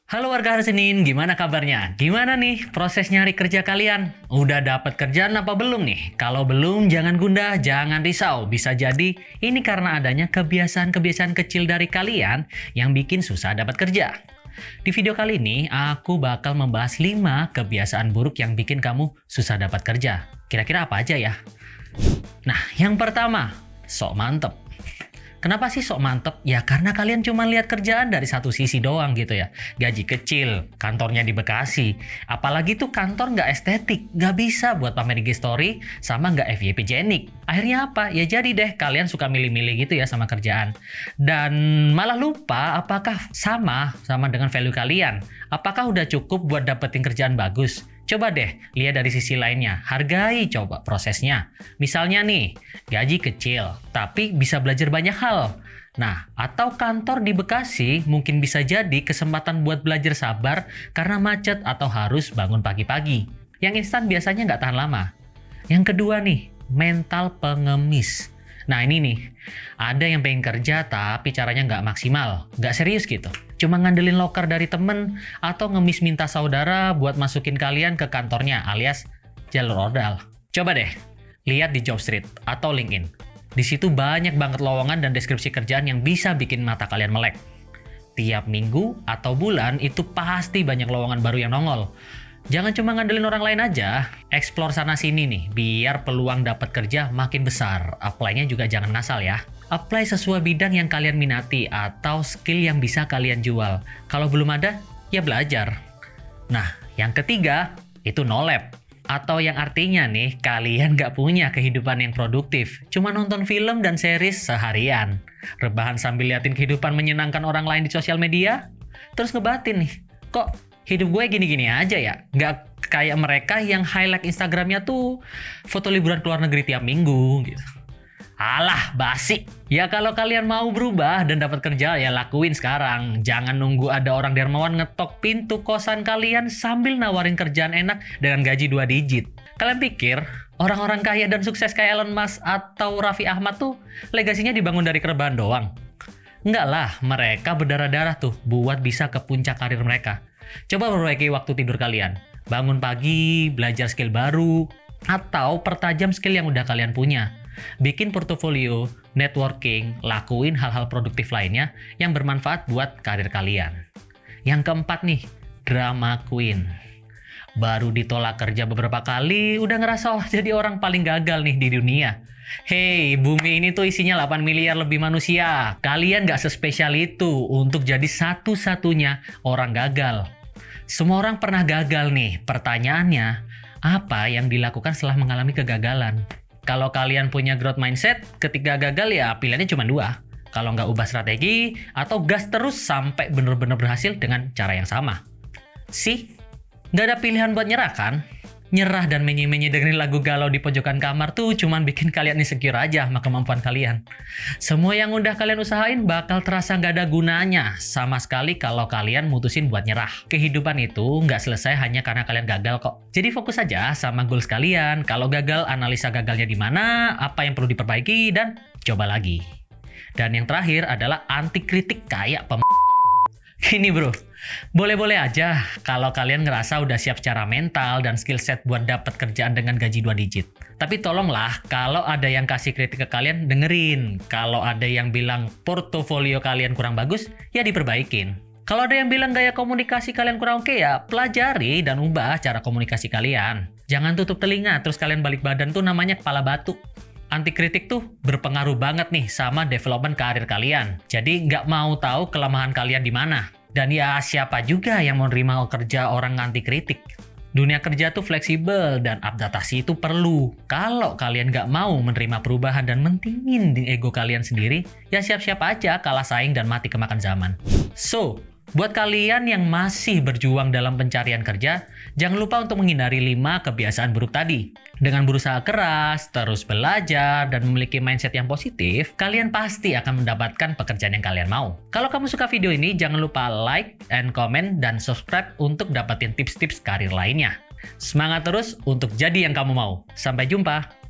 Halo warga hari Senin, gimana kabarnya? Gimana nih proses nyari kerja kalian? Udah dapat kerjaan apa belum nih? Kalau belum, jangan gundah, jangan risau. Bisa jadi ini karena adanya kebiasaan-kebiasaan kecil dari kalian yang bikin susah dapat kerja. Di video kali ini, aku bakal membahas 5 kebiasaan buruk yang bikin kamu susah dapat kerja. Kira-kira apa aja ya? Nah, yang pertama, sok mantep. Kenapa sih sok mantep? Ya karena kalian cuma lihat kerjaan dari satu sisi doang gitu ya. Gaji kecil, kantornya di Bekasi. Apalagi tuh kantor nggak estetik, nggak bisa buat pamer IG story, sama nggak FYP jenik. Akhirnya apa? Ya jadi deh kalian suka milih-milih gitu ya sama kerjaan. Dan malah lupa apakah sama dengan value kalian. Apakah udah cukup buat dapetin kerjaan bagus? Coba deh, lihat dari sisi lainnya. Hargai coba prosesnya. Misalnya nih, gaji kecil, tapi bisa belajar banyak hal. Nah, atau kantor di Bekasi mungkin bisa jadi kesempatan buat belajar sabar karena macet atau harus bangun pagi-pagi. Yang instan biasanya nggak tahan lama. Yang kedua nih, mental pengemis. Nah ini nih, ada yang pengen kerja tapi caranya nggak maksimal, nggak serius gitu. Cuma ngandelin loker dari temen atau ngemis minta saudara buat masukin kalian ke kantornya alias jalur ordal. Coba deh, lihat di Jobstreet atau LinkedIn. Di situ banyak banget lowongan dan deskripsi kerjaan yang bisa bikin mata kalian melek. Tiap minggu atau bulan itu pasti banyak lowongan baru yang nongol. Jangan cuma ngandelin orang lain aja, explore sana-sini nih, biar peluang dapat kerja makin besar. Apply-nya juga jangan ngasal ya. Apply sesuai bidang yang kalian minati atau skill yang bisa kalian jual. Kalau belum ada, ya belajar. Nah, yang ketiga, itu no lab. Atau yang artinya nih, kalian nggak punya kehidupan yang produktif. Cuma nonton film dan series seharian. Rebahan sambil liatin kehidupan menyenangkan orang lain di sosial media. Terus ngebatin nih, kok hidup gue gini-gini aja ya? Nggak kayak mereka yang highlight Instagramnya tuh foto liburan ke luar negeri tiap minggu gitu. Alah, basi. Ya kalau kalian mau berubah dan dapat kerja ya lakuin sekarang. Jangan nunggu ada orang dermawan ngetok pintu kosan kalian sambil nawarin kerjaan enak dengan gaji 2 digit. Kalian pikir orang-orang kaya dan sukses kayak Elon Musk atau Raffi Ahmad tuh legasinya dibangun dari kerebahan doang? Enggak lah, mereka berdarah-darah tuh buat bisa ke puncak karir mereka. Coba perbaiki waktu tidur kalian. Bangun pagi, belajar skill baru, atau pertajam skill yang udah kalian punya. Bikin portofolio, networking, lakuin hal-hal produktif lainnya yang bermanfaat buat karir kalian. Yang keempat nih, drama queen. Baru ditolak kerja beberapa kali, udah ngerasa jadi orang paling gagal nih di dunia. Hey, bumi ini tuh isinya 8 miliar lebih manusia. Kalian gak sespesial itu untuk jadi satu-satunya orang gagal. Semua orang pernah gagal nih. Pertanyaannya, apa yang dilakukan setelah mengalami kegagalan? Kalau kalian punya growth mindset, ketika gagal ya pilihannya cuma 2. Kalau nggak ubah strategi, atau gas terus sampai benar-benar berhasil dengan cara yang sama. Sih, nggak ada pilihan buat nyerah kan? Nyerah dan menye-menye dengerin lagu galau di pojokan kamar tuh cuman bikin kalian insecure aja sama kemampuan kalian. Semua yang udah kalian usahain bakal terasa nggak ada gunanya sama sekali kalau kalian mutusin buat nyerah. Kehidupan itu nggak selesai hanya karena kalian gagal kok. Jadi fokus aja sama goals kalian. Kalau gagal, analisa gagalnya di mana, apa yang perlu diperbaiki, dan coba lagi. Dan yang terakhir adalah anti kritik kayak Ini bro, boleh-boleh aja kalau kalian ngerasa udah siap secara mental dan skill set buat dapat kerjaan dengan gaji 2 digit. Tapi tolonglah kalau ada yang kasih kritik ke kalian, dengerin. Kalau ada yang bilang portofolio kalian kurang bagus, ya diperbaikin. Kalau ada yang bilang gaya komunikasi kalian kurang oke, ya pelajari dan ubah cara komunikasi kalian. Jangan tutup telinga terus kalian balik badan tuh namanya kepala batu. Anti kritik tuh berpengaruh banget nih sama development karir kalian. Jadi nggak mau tahu kelemahan kalian di mana. Dan ya siapa juga yang mau nerima kerja orang anti kritik. Dunia kerja tuh fleksibel dan adaptasi itu perlu. Kalau kalian nggak mau menerima perubahan dan mentingin di ego kalian sendiri, ya siap-siap aja kalah saing dan mati kemakan zaman. So, buat kalian yang masih berjuang dalam pencarian kerja, jangan lupa untuk menghindari 5 kebiasaan buruk tadi. Dengan berusaha keras, terus belajar, dan memiliki mindset yang positif, kalian pasti akan mendapatkan pekerjaan yang kalian mau. Kalau kamu suka video ini, jangan lupa like, and comment, dan subscribe untuk dapetin tips-tips karir lainnya. Semangat terus untuk jadi yang kamu mau. Sampai jumpa!